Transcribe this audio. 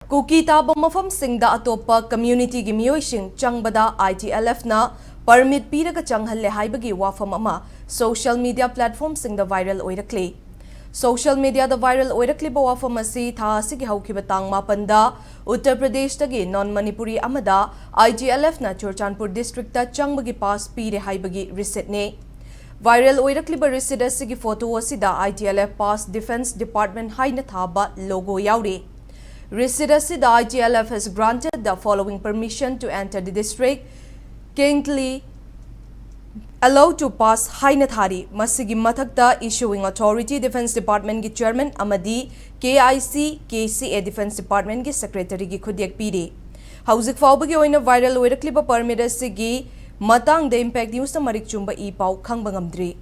Kuki taba mafamsingda atopa community gi miyoising changbada Itlf na permit piraga changhalle haibagi wafam ama social media platform singda viral oirakli. Social media da viral oirakli ba wafam asi tha asigi haukiba tang mapanda Uttar Pradesh tagi non-Manipuri amada Itlf na Churchanpur district ta changbagi pass pire haibagi receipt ne. Viral oirakli ba receipt asigi photo asida Itlf pass Defense Department haina thaba logo yauri. Receipt asida Itlf has granted the following permission to enter the district. Currently allowed to pass Hainathari, Masigi Mathakta Issuing Authority Defense Department ki Chairman Amadi KIC KCA Defense Department ki Secretary ki Khudiak Piri. Hauzik Faubagi oina viral oirakliba permit asigi matang the impact news na marik chumba ipau khangbangamdri.